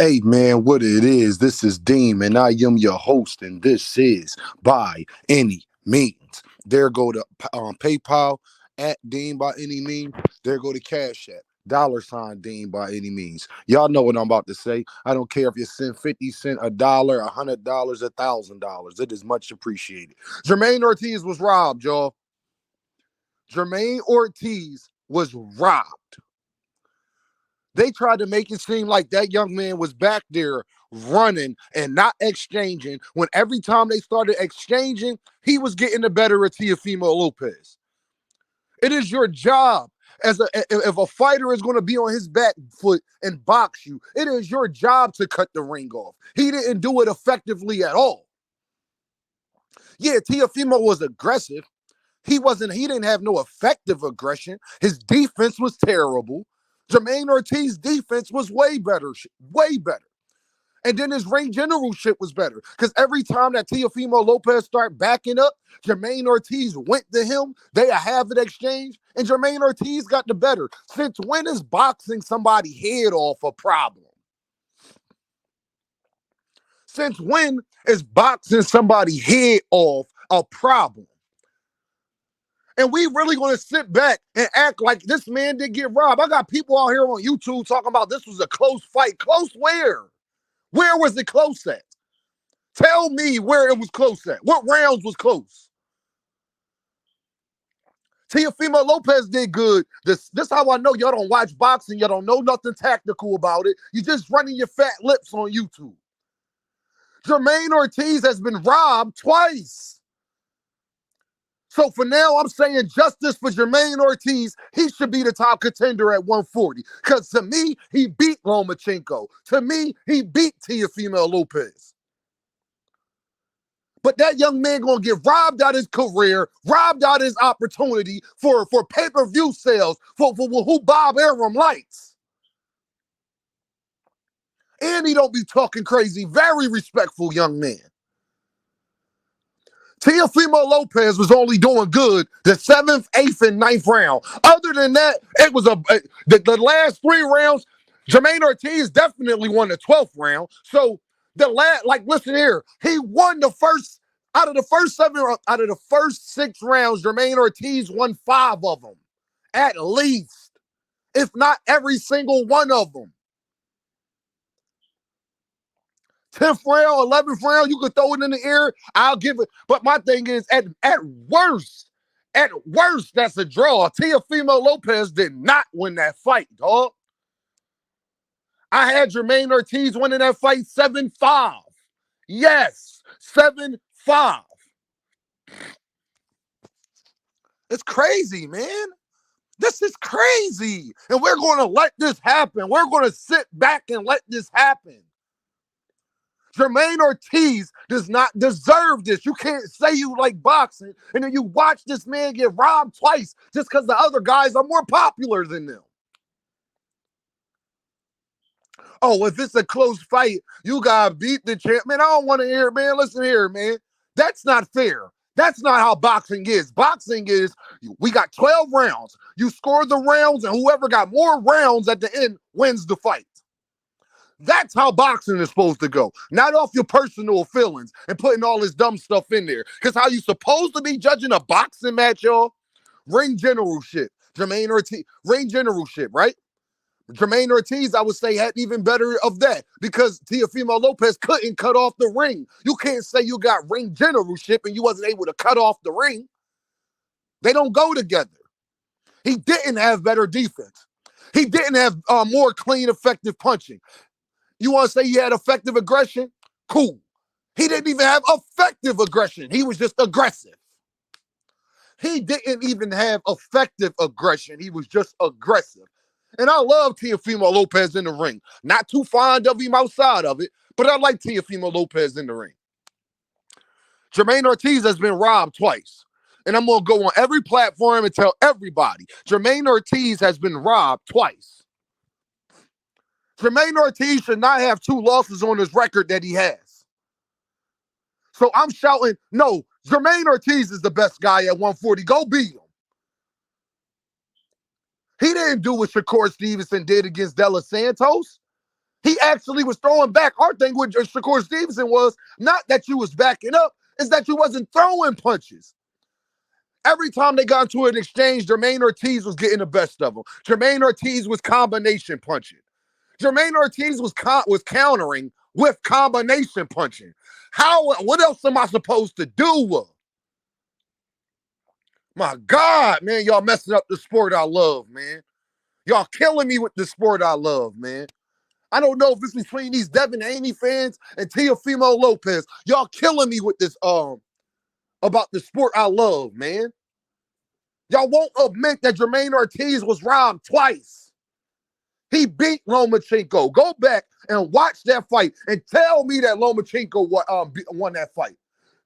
Hey man, what it is? This is Deem, and I am your host, and this is By Any Means. There go to PayPal at Deem by any means. There go to Cash App. $ Deem by any means. Y'all know what I'm about to say. I don't care if you send 50 cents, $1, $100, $1,000. It is much appreciated. Jermaine Ortiz was robbed, y'all. Jermaine Ortiz was robbed. They tried to make it seem like that young man was back there running and not exchanging when every time they started exchanging, he was getting the better of Teofimolopez. It is your job as if a fighter is going to be on his back foot and box you, it is your job to cut the ring off. He didn't do it effectively at all. Yeah, Teofimo was aggressive. He didn't have no effective aggression. His defense was terrible. Jermaine Ortiz's defense was way better. And then his ring generalship was better. Because every time that Teofimolopez started backing up, Jermaine Ortiz went to him. They have an exchange. And Jermaine Ortiz got the better. Since when is boxing somebody's head off a problem? Since when is boxing somebody's head off a problem? And we really going to sit back and act like this man did get robbed. I got people out here on YouTube talking about this was a close fight. Close where? Where was it close at? Tell me where it was close at. What rounds was close? Teofimolopez did good. This how I know y'all don't watch boxing. Y'all don't know nothing tactical about it. You just running your fat lips on YouTube. Jermaine Ortiz has been robbed twice. So for now, I'm saying justice for Jermaine Ortiz. He should be the top contender at 140. Because to me, he beat Lomachenko. To me, he beat Teofimolopez. But that young man gonna get robbed out his career, robbed out his opportunity for pay-per-view sales, for who Bob Arum likes. And he don't be talking crazy. Very respectful young man. Teofimolopez was only doing good the 7th, 8th, and 9th round. Other than that, it was the last 3 rounds. Jermaine Ortiz definitely won the 12th round. So listen here, he won the first out of the first 6 rounds. Jermaine Ortiz won 5 of them, at least, if not every single one of them. 10th round, 11th round, you could throw it in the air. I'll give it. But my thing is, at worst, that's a draw. Teofimolopez did not win that fight, dog. I had Jermaine Ortiz winning that fight 7-5. Yes, 7-5. It's crazy, man. This is crazy. And we're going to let this happen. We're going to sit back and let this happen. Jermaine Ortiz does not deserve this. You can't say you like boxing and then you watch this man get robbed twice just because the other guys are more popular than them. Oh, if it's a close fight, you got to beat the champ. Man, I don't want to hear it, man. Listen here, man. That's not fair. That's not how boxing is. Boxing is, we got 12 rounds. You score the rounds, and whoever got more rounds at the end wins the fight. That's how boxing is supposed to go. Not off your personal feelings and putting all this dumb stuff in there. Because how you supposed to be judging a boxing match, y'all? Ring generalship. Jermaine Ortiz. Ring generalship, right? Jermaine Ortiz, I would say, had even better of that because Teofimolopez couldn't cut off the ring. You can't say you got ring generalship and you wasn't able to cut off the ring. They don't go together. He didn't have better defense. He didn't have more clean, effective punching. You want to say he had effective aggression? Cool. He didn't even have effective aggression. He was just aggressive. He didn't even have effective aggression. He was just aggressive. And I love Teofimolopez in the ring. Not too fond of him outside of it, but I like Teofimolopez in the ring. Jermaine Ortiz has been robbed twice. And I'm going to go on every platform and tell everybody, Jermaine Ortiz has been robbed twice. Jermaine Ortiz should not have 2 losses on his record that he has. So I'm shouting, no, Jermaine Ortiz is the best guy at 140. Go beat him. He didn't do what Shakur Stevenson did against De Los Santos. He actually was throwing back. Our thing with Shakur Stevenson was not that you was backing up, is that you wasn't throwing punches. Every time they got into an exchange, Jermaine Ortiz was getting the best of them. Jermaine Ortiz was combination punching. Jermaine Ortiz was countering with combination punching. What else am I supposed to do? My God, man, y'all messing up the sport I love, man. Y'all killing me with the sport I love, man. I don't know if it's between these Devin Haney fans and Teofimolopez. Y'all killing me with this about the sport I love, man. Y'all won't admit that Jermaine Ortiz was robbed twice. He beat Lomachenko. Go back and watch that fight and tell me that Lomachenko won that fight.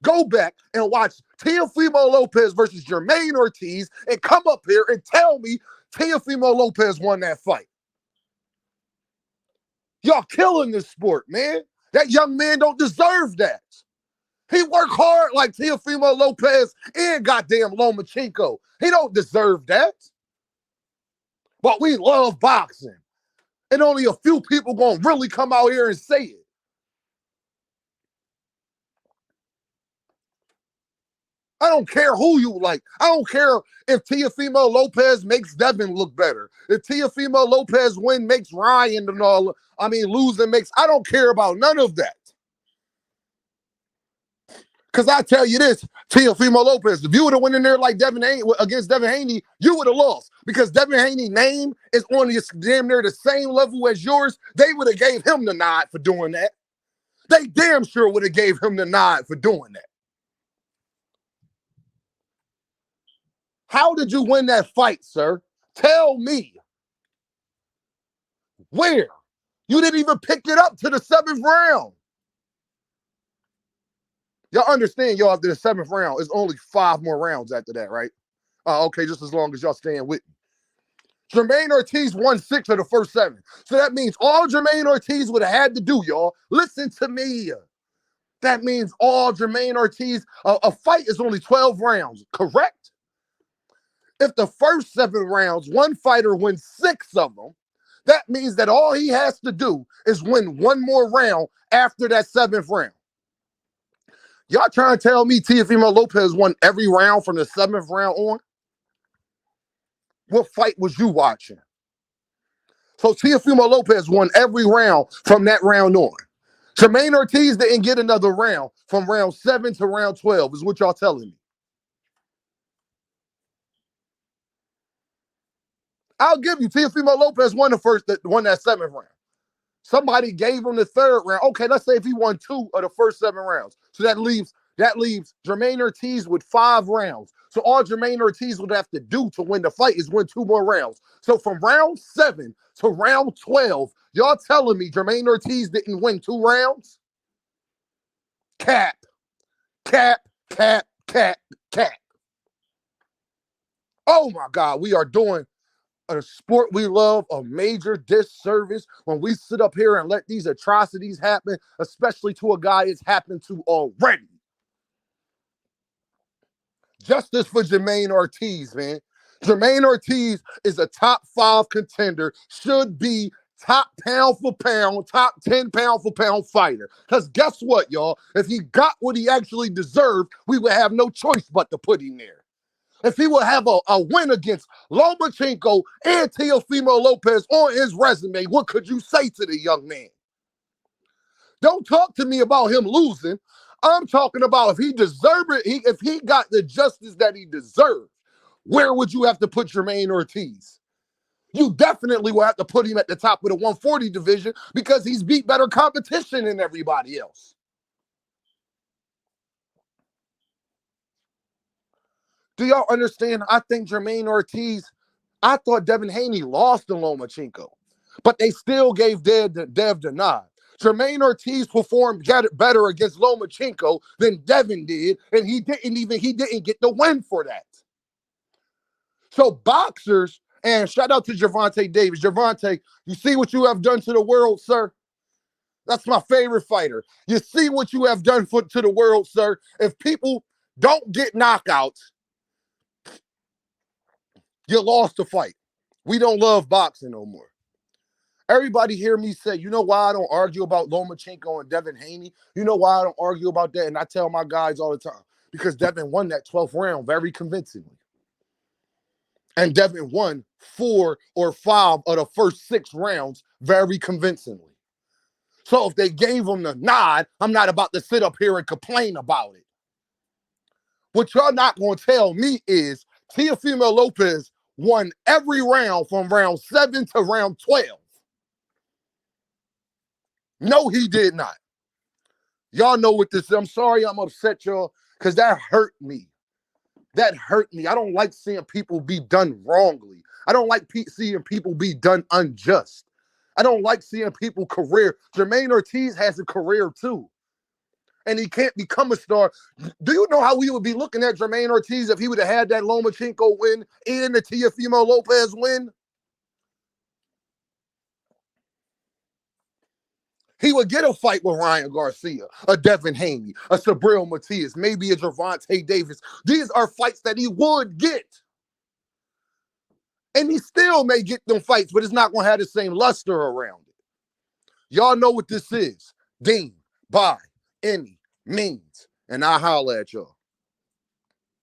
Go back and watch Teofimolopez versus Jermaine Ortiz and come up here and tell me Teofimolopez won that fight. Y'all killing this sport, man. That young man don't deserve that. He worked hard like Teofimolopez and goddamn Lomachenko. He don't deserve that. But we love boxing. And only a few people gonna really come out here and say it. I don't care who you like. I don't care if Teofimolopez makes Devin look better. If Teofimolopez win makes Ryan and all, losing makes, I don't care about none of that. Because I tell you this, Teofimolopez, if you would have went in there like Devin Haney against Devin Haney, you would have lost. Because Devin Haney's name is on this damn near the same level as yours. They would have gave him the nod for doing that. They damn sure would have gave him the nod for doing that. How did you win that fight, sir? Tell me. Where? You didn't even pick it up to the 7th round. Y'all understand, y'all, after the 7th round, it's only 5 more rounds after that, right? Okay, just as long as y'all staying with me. Jermaine Ortiz won 6 of the first 7. So that means all Jermaine Ortiz would have had to do, y'all, listen to me. That means all Jermaine Ortiz, a fight is only 12 rounds, correct? If the first 7 rounds, one fighter wins 6 of them, that means that all he has to do is win 1 more round after that 7th round. Y'all trying to tell me Teofimolopez won every round from the 7th round on? What fight was you watching? So Teofimolopez won every round from that round on. Jermaine Ortiz didn't get another round from round 7 to round 12 is what y'all telling me. I'll give you Teofimolopez won that 7th round. Somebody gave him the 3rd round. Okay, let's say if he won 2 of the first 7 rounds. So that leaves Jermaine Ortiz with 5 rounds. So all Jermaine Ortiz would have to do to win the fight is win 2 more rounds. So from round 7 to round 12, y'all telling me Jermaine Ortiz didn't win 2 rounds? Cap. Oh my God, we are doing a sport we love a major disservice when we sit up here and let these atrocities happen, especially to a guy it's happened to already. Justice for Jermaine Ortiz, man. Jermaine Ortiz is a top 5 contender, should be top pound for pound, top 10 pound for pound fighter. Because guess what, y'all? If he got what he actually deserved, we would have no choice but to put him there. If he would have a win against Lomachenko and Teofimolopez on his resume, what could you say to the young man? Don't talk to me about him losing. I'm talking about if he deserved it, if he got the justice that he deserved, where would you have to put Jermaine Ortiz? You definitely will have to put him at the top of the 140 division because he's beat better competition than everybody else. Do y'all understand? I think Jermaine Ortiz, I thought Devin Haney lost to Lomachenko, but they still gave Dev the nod. Jermaine Ortiz performed better against Lomachenko than Devin did, and he didn't get the win for that. So boxers, and shout out to Gervonta Davis. Gervonta, you see what you have done to the world, sir? That's my favorite fighter. You see what you have done to the world, sir? If people don't get knockouts, you lost the fight. We don't love boxing no more. Everybody hear me say, you know why I don't argue about Lomachenko and Devin Haney? You know why I don't argue about that? And I tell my guys all the time, because Devin won that 12th round very convincingly. And Devin won 4 or 5 of the first 6 rounds very convincingly. So if they gave him the nod, I'm not about to sit up here and complain about it. What y'all not going to tell me is Teofimolopez won every round from round 7 to round 12. No, he did not. Y'all know what this is. I'm sorry I'm upset, y'all, because that hurt me. That hurt me. I don't like seeing people be done wrongly. I don't like seeing people be done unjust. I don't like seeing people career. Jermaine Ortiz has a career too. And he can't become a star. Do you know how we would be looking at Jermaine Ortiz if he would have had that Lomachenko win and the Teofimolopez win? He would get a fight with Ryan Garcia, a Devin Haney, a Sabril Matias, maybe a Gervonta Davis. These are fights that he would get. And he still may get them fights, but it's not going to have the same luster around it. Y'all know what this is. Deem by any means. And I holla at y'all.